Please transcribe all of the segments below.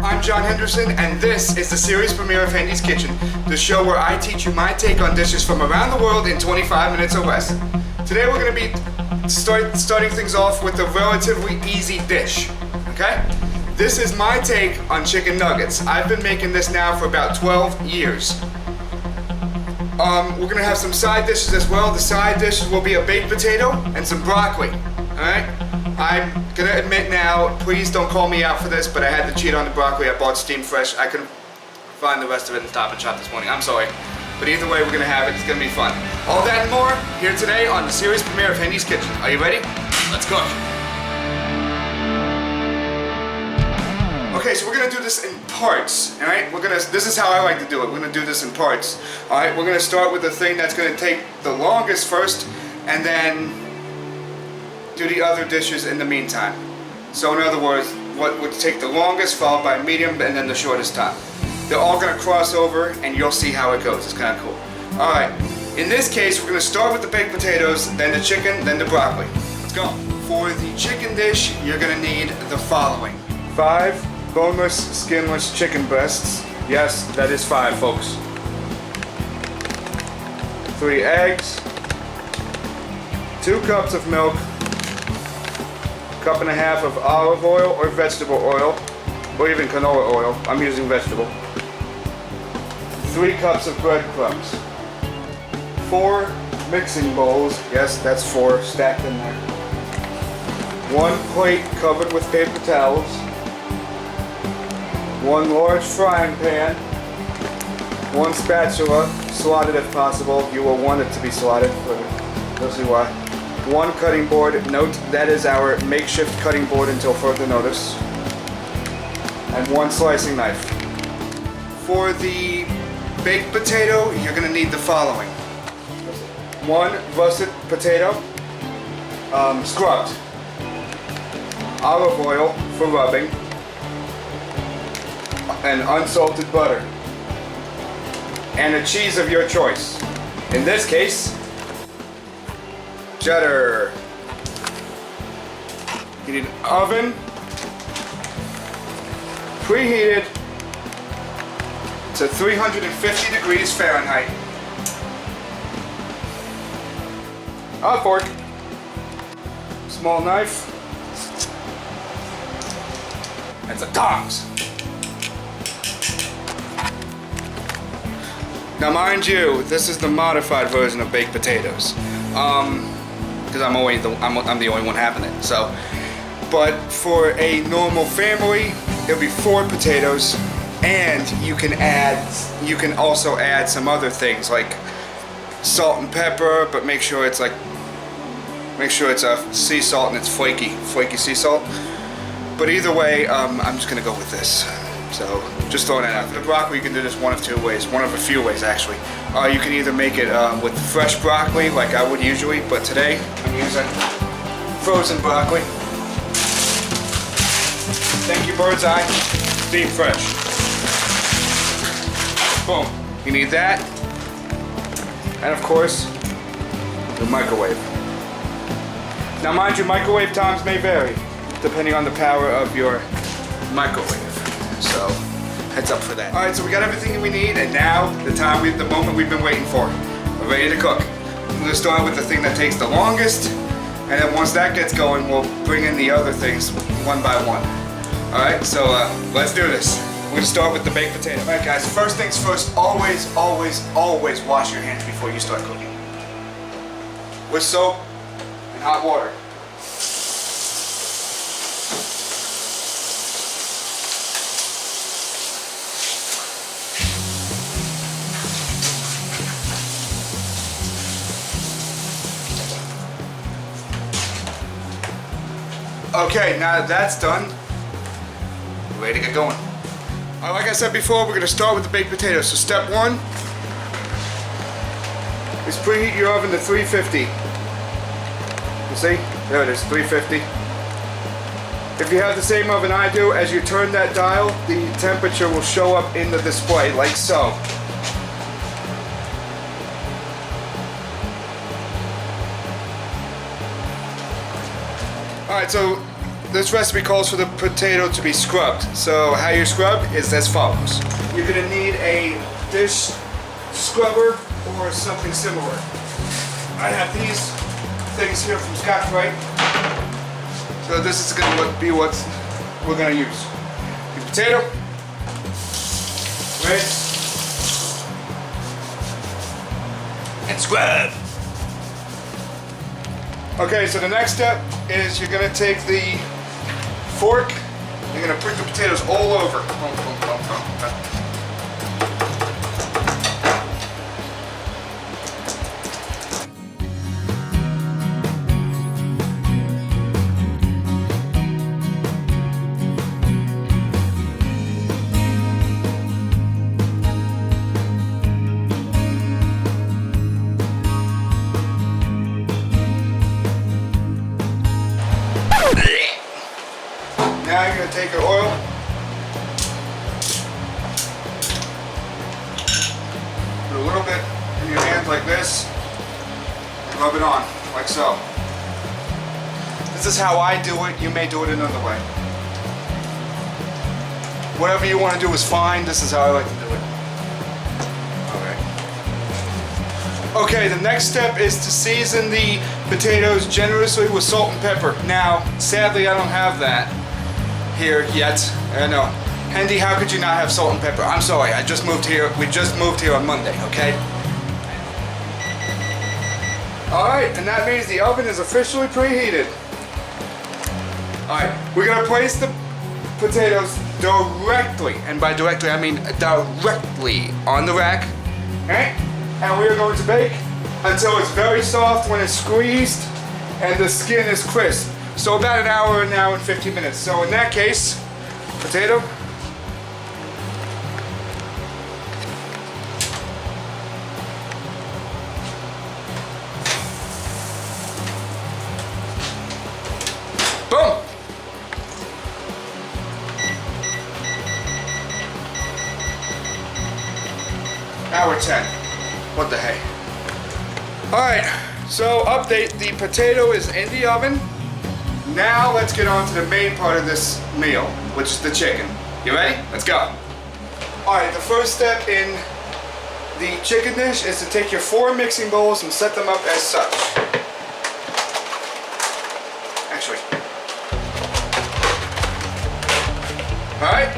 I'm John Henderson, and this is the series premiere of Hendy's Kitchen, the show where I teach you my take on dishes from around the world in 25 minutes or less. Today we're going to be starting things off with a relatively easy dish, okay? This is my take on chicken nuggets. I've been making this now for about 12 years. We're going to have some side dishes as well. The side dishes will be a baked potato and some broccoli, alright? I'm going to admit now, please don't call me out for this, but I had to cheat on the broccoli. I bought steamed fresh. I couldn't find the rest of it in Stop and Shop this morning. I'm sorry. But either way, we're going to have it. It's going to be fun. All that and more here today on the series premiere of Hendy's Kitchen. Are you ready? Let's cook. Okay, so we're going to do this in parts, all right? This is how I like to do it. We're going to do this in parts. All right, we're going to start with the thing that's going to take the longest first, and then do the other dishes in the meantime. So in other words, what would take the longest followed by medium and then the shortest time. They're all going to cross over and you'll see how it goes. It's kind of cool. Alright, in this case we're going to start with the baked potatoes, then the chicken, then the broccoli. Let's go. For the chicken dish you're going to need the following. 5 boneless, skinless chicken breasts. Yes, that is 5 folks. 3 eggs. 2 cups of milk. 1.5 cups of olive oil or vegetable oil, or even canola oil. I'm using vegetable. 3 cups of breadcrumbs. 4 mixing bowls. Yes, that's 4 stacked in there. 1 plate covered with paper towels. 1 large frying pan. 1 spatula, slotted if possible. You will want it to be slotted. You'll see why. 1 cutting board. Note that is our makeshift cutting board until further notice. And 1 slicing knife. For the baked potato, you're going to need the following. 1 russet potato, scrubbed. Olive oil for rubbing. And unsalted butter. And a cheese of your choice. In this case, cheddar. You need an oven, preheated to 350 degrees Fahrenheit. A fork, small knife, and some tongs. Now mind you, this is the modified version of baked potatoes. Because I'm the only one having it. So, but for a normal family, it'll be 4 potatoes, and you can also add some other things like salt and pepper, but make sure it's a sea salt and it's flaky sea salt. But either way, I'm just gonna go with this. So just throwing that out. For the broccoli, you can do this one of 2 ways, one of a few ways actually. You can either make it with fresh broccoli like I would usually, but today I'm using frozen broccoli. Thank you, Bird's Eye. Deep fresh. Boom. You need that. And of course, the microwave. Now mind you, microwave times may vary depending on the power of your microwave. So, heads up for that. Alright, so we got everything we need, and now the moment we've been waiting for. We're ready to cook. I'm going to start with the thing that takes the longest, and then once that gets going, we'll bring in the other things one by one. Alright, so let's do this. We're going to start with the baked potato. Alright guys, first things first, always wash your hands before you start cooking. With soap and hot water. Okay, now that that's done, we're ready to get going. Like I said before, we're going to start with the baked potatoes. So step 1 is preheat your oven to 350. You see? There it is, 350. If you have the same oven I do, as you turn that dial, the temperature will show up in the display, like so. Alright, so this recipe calls for the potato to be scrubbed. So how you scrub is as follows. You're gonna need a dish scrubber or something similar. I have these things here from Scotch-Brite. So this is gonna be what we're gonna use. The potato, rinse, and scrub. Okay, so the next step is you're gonna take the fork, you're gonna put the potatoes all over. Now you're going to take your oil, put a little bit in your hand like this, and rub it on, like so. This is how I do it. You may do it another way. Whatever you want to do is fine. This is how I like to do it. Okay, the next step is to season the potatoes generously with salt and pepper. Now, sadly, I don't have that here yet. I know. Hendy, how could you not have salt and pepper? I'm sorry, I just moved here. We just moved here on Monday, okay? Alright, and that means the oven is officially preheated. Alright, we're gonna place the potatoes directly, and by directly I mean directly on the rack. Okay? And we are going to bake until it's very soft when it's squeezed and the skin is crisp. So about an hour and 15 minutes. So in that case, potato. Boom! Hour 10. What the heck? Alright, so update, the potato is in the oven. Now let's get on to the main part of this meal, which is the chicken. You ready? Let's go. Alright, the first step in the chicken dish is to take your 4 mixing bowls and set them up as such. Actually. Alright?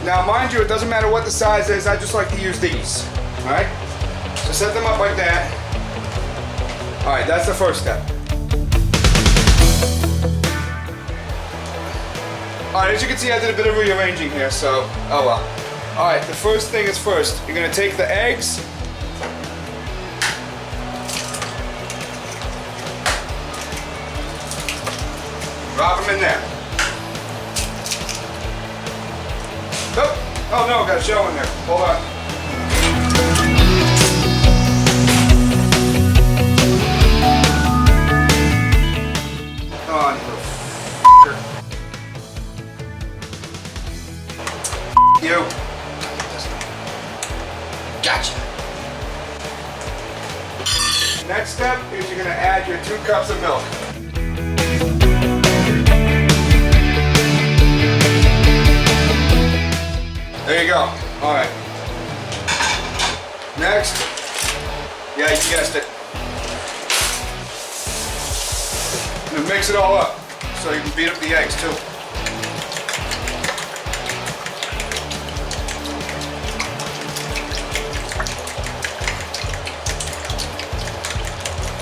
Now mind you, it doesn't matter what the size is, I just like to use these. Alright? So set them up like that. Alright, that's the first step. Alright, as you can see I did a bit of rearranging here, so, oh well. Alright, the first thing is first. You're going to take the eggs. Drop them in there. Oh no, got a shell in there. Hold on. You. Gotcha. Next step is you're going to add your 2 cups of milk. There you go. Alright. Next. Yeah, you guessed it. And mix it all up so you can beat up the eggs too.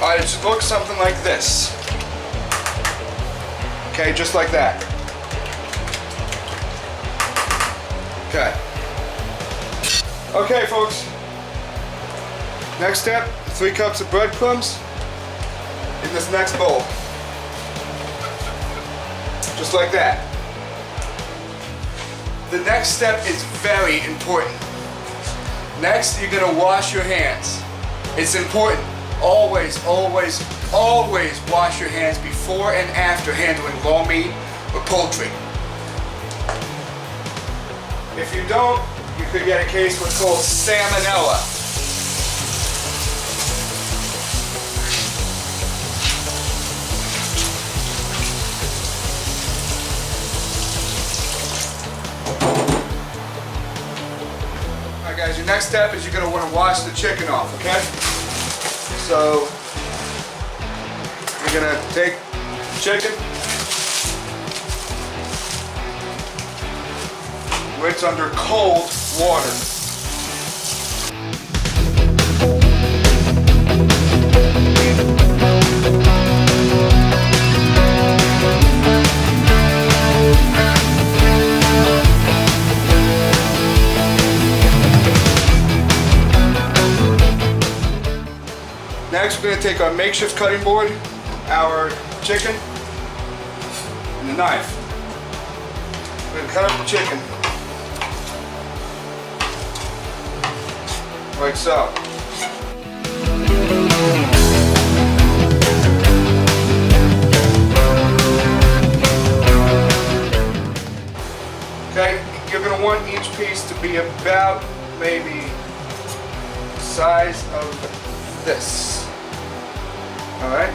Alright, it should look something like this. Okay, just like that. Okay. Okay, folks. Next step, 3 cups of breadcrumbs in this next bowl. Just like that. The next step is very important. Next, you're gonna wash your hands. It's important. Always, always, always wash your hands before and after handling raw meat or poultry. If you don't, you could get a case of what's called salmonella. your next step is you're going to want to wash the chicken off, okay? So you're going to take chicken, rinse under cold water. Next, we're going to take our makeshift cutting board, our chicken, and the knife. We're going to cut up the chicken like so. Okay, you're going to want each piece to be about maybe the size of this. All right.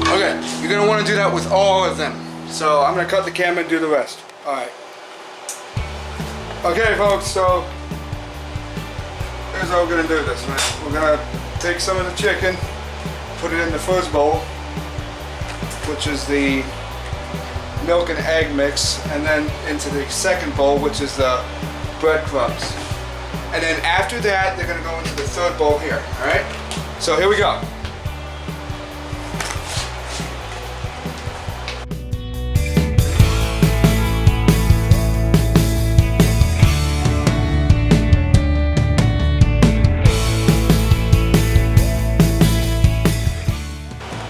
Okay, you're gonna want to do that with all of them. So I'm gonna cut the camera and do the rest. All right. Okay, folks. So here's how we're gonna do this. Right? We're gonna take some of the chicken, put it in the first bowl, which is the milk and egg mix, and then into the second bowl, which is the breadcrumbs. And then after that, they're gonna go into the third bowl here. All right. So here we go.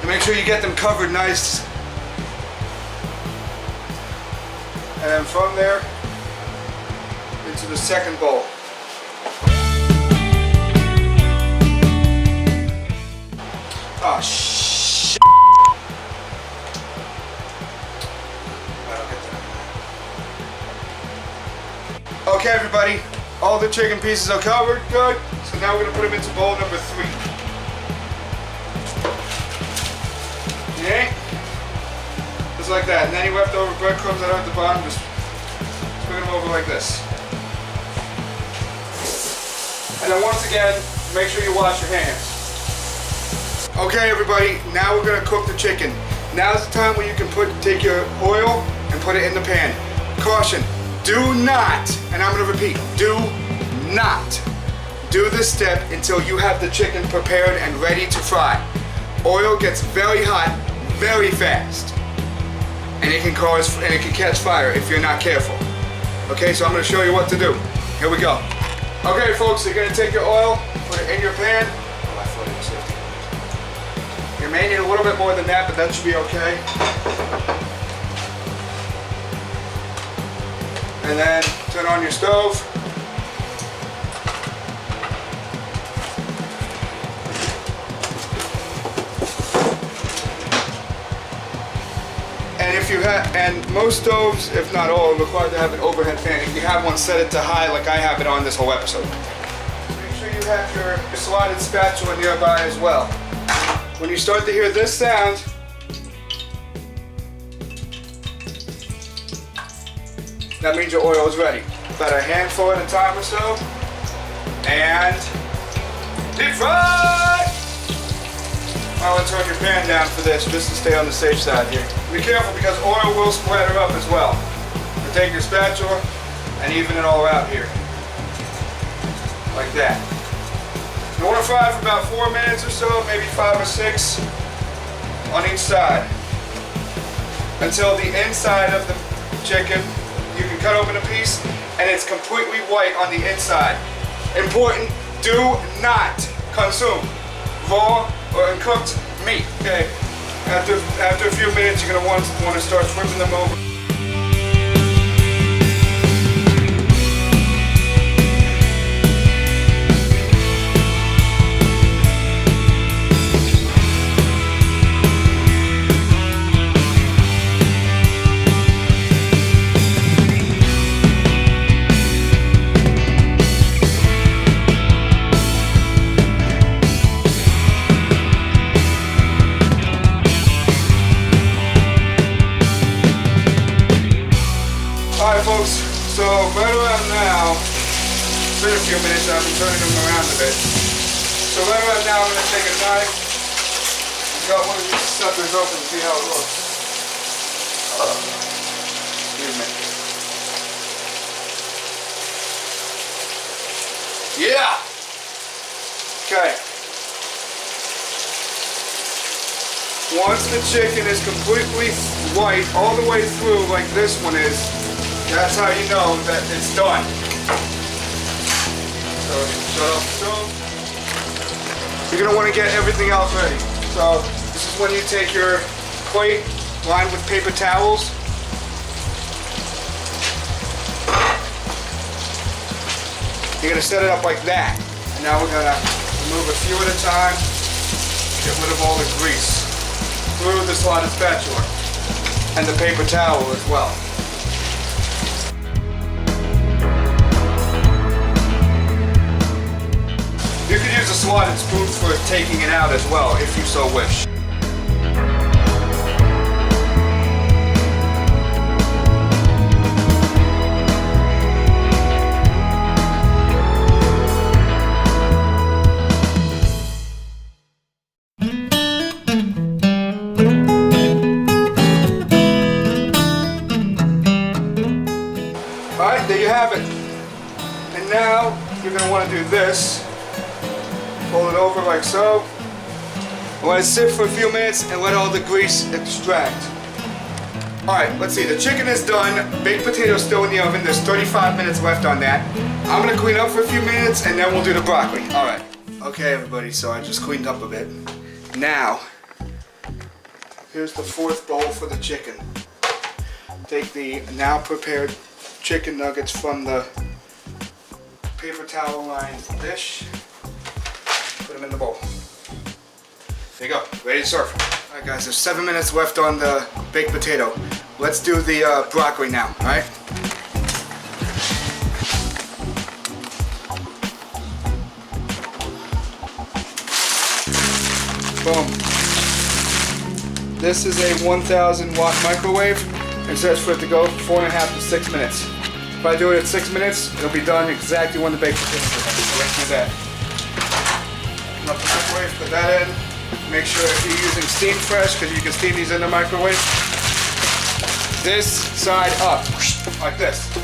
Make sure you get them covered nice. And then from there, into the second bowl. Oh, shit. Okay, everybody, all the chicken pieces are covered, good. So now we're gonna put them into bowl number 3. Okay, just like that. And any leftover breadcrumbs that are at the bottom, just bring them over like this. And then once again, make sure you wash your hands. Okay, everybody, now we're gonna cook the chicken. Now's the time where you can take your oil and put it in the pan. Caution, do not, and I'm gonna repeat, do not do this step until you have the chicken prepared and ready to fry. Oil gets very hot very fast, and it can catch fire if you're not careful. Okay, so I'm going to show you what to do. Here we go. Okay, folks, you're going to take your oil, put it in your pan. You may need a little bit more than that, but that should be okay. And then turn on your stove. And most stoves, if not all, are required to have an overhead fan. If you have one, set it to high like I have it on this whole episode. Make sure you have your slotted spatula nearby as well. When you start to hear this sound, that means your oil is ready. About a handful at a time or so. And deep fry! Now let's turn your pan down for this, just to stay on the safe side here. Be careful because oil will splatter up as well. So take your spatula and even it all out here. Like that. You want to fry for about 4 minutes or so, maybe 5 or 6 on each side. Until the inside of the chicken, you can cut open a piece and it's completely white on the inside. Important, do not consume raw or uncooked meat. Okay. After a few minutes, you're gonna want to start flipping them over. on now. It's been a few minutes, I've been turning them around a bit. So right about now I'm going to take a knife and cut one of these suckers open and see how it looks. Excuse me. Yeah! Okay. Once the chicken is completely white all the way through like this one is, that's how you know that it's done. So shut off the stove. You're going to want to get everything else ready. So this is when you take your plate lined with paper towels. You're going to set it up like that. And now we're going to remove a few at a time. Get rid of all the grease through the slotted spatula. And the paper towel as well. You could use a slotted spoon for taking it out as well, if you so wish. Alright, there you have it. And now you're going to want to do this. Fold it over like so. Let it sit for a few minutes and let all the grease extract. Alright, let's see. The chicken is done. Baked potatoes still in the oven. There's 35 minutes left on that. I'm going to clean up for a few minutes and then we'll do the broccoli. Alright. Okay, everybody, so I just cleaned up a bit. Now, here's the fourth bowl for the chicken. Take the now prepared chicken nuggets from the paper towel lined dish. Put them in the bowl. There you go, ready to serve. Alright guys, there's 7 minutes left on the baked potato. Let's do the broccoli now, alright? Boom. This is a 1000 watt microwave. It says for it to go 4.5 to 6 minutes. If I do it at 6 minutes, it'll be done exactly when the baked potatoes are ready. So let's do that. Open up the microwave, put that in. Make sure if you're using steam fresh, because you can steam these in the microwave. This side up, like this.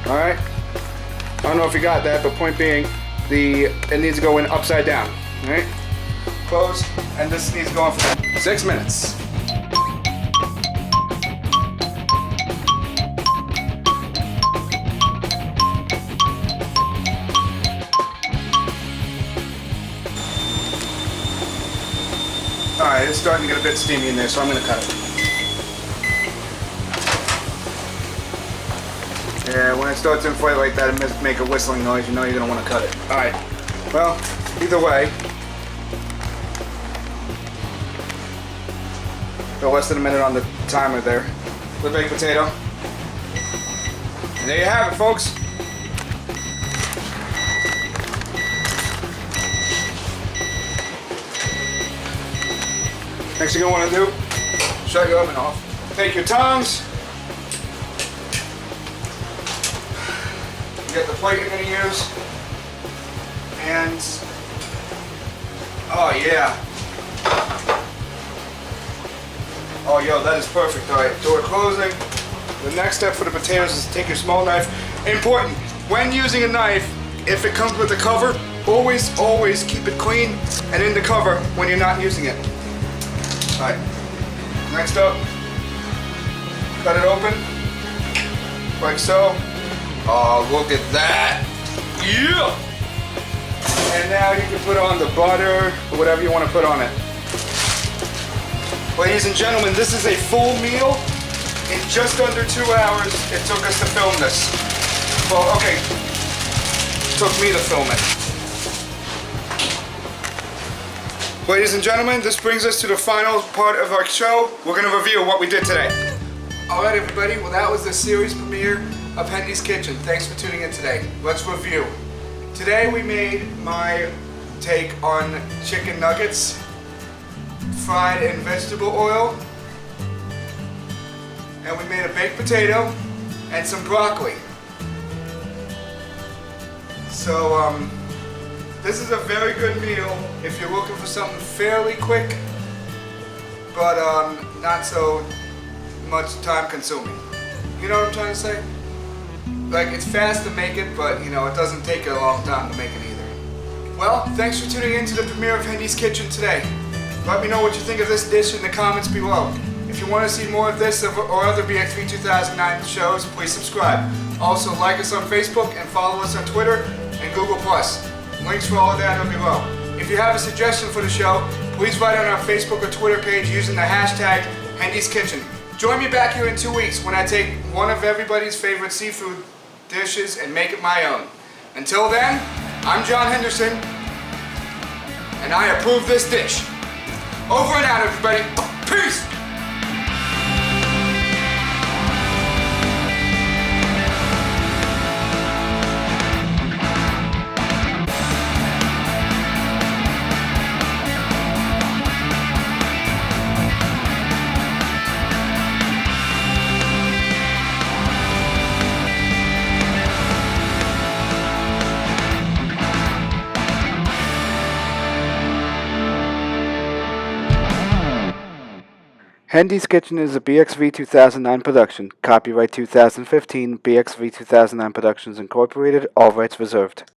Alright? I don't know if you got that, but point being, it needs to go in upside down. Alright? Close, and this needs to go on for 6 minutes. Alright, it's starting to get a bit steamy in there, so I'm going to cut it. Yeah, when it starts to inflate like that, it must make a whistling noise, you know you're going to want to cut it. Alright, well, either way, got less than a minute on the timer there. The baked potato. And there you have it, folks. Next thing you want to do, shut your oven off. Take your tongs. Get the plate you're going to use. And, oh yeah. Oh yo, that is perfect. Alright, door closing. The next step for the potatoes is to take your small knife. Important, when using a knife, if it comes with a cover, always keep it clean and in the cover when you're not using it. Alright, next up, cut it open, like so. Oh, look at that. Yeah! And now you can put on the butter, or whatever you want to put on it. Ladies and gentlemen, this is a full meal. In just under 2 hours, it took us to film this. Well, okay, it took me to film it. Ladies and gentlemen, this brings us to the final part of our show. We're going to review what we did today. Alright everybody, well that was the series premiere of Hendy's Kitchen. Thanks for tuning in today. Let's review. Today we made my take on chicken nuggets, fried in vegetable oil, and we made a baked potato, and some broccoli. So this is a very good meal if you're looking for something fairly quick, but not so much time consuming. You know what I'm trying to say? Like, it's fast to make it, but you know, it doesn't take a long time to make it either. Well, thanks for tuning in to the premiere of Hendy's Kitchen today. Let me know what you think of this dish in the comments below. If you want to see more of this or other BXV 2009 shows, please subscribe. Also, like us on Facebook and follow us on Twitter and Google+. Links for all of that are below. If you have a suggestion for the show, please write on our Facebook or Twitter page using the hashtag Hendy's Kitchen. Join me back here in 2 weeks when I take one of everybody's favorite seafood dishes and make it my own. Until then, I'm John Henderson, and I approve this dish. Over and out, everybody. Peace! Hendy's Kitchen is a BXV 2009 production. Copyright 2015, BXV 2009 Productions Incorporated, all rights reserved.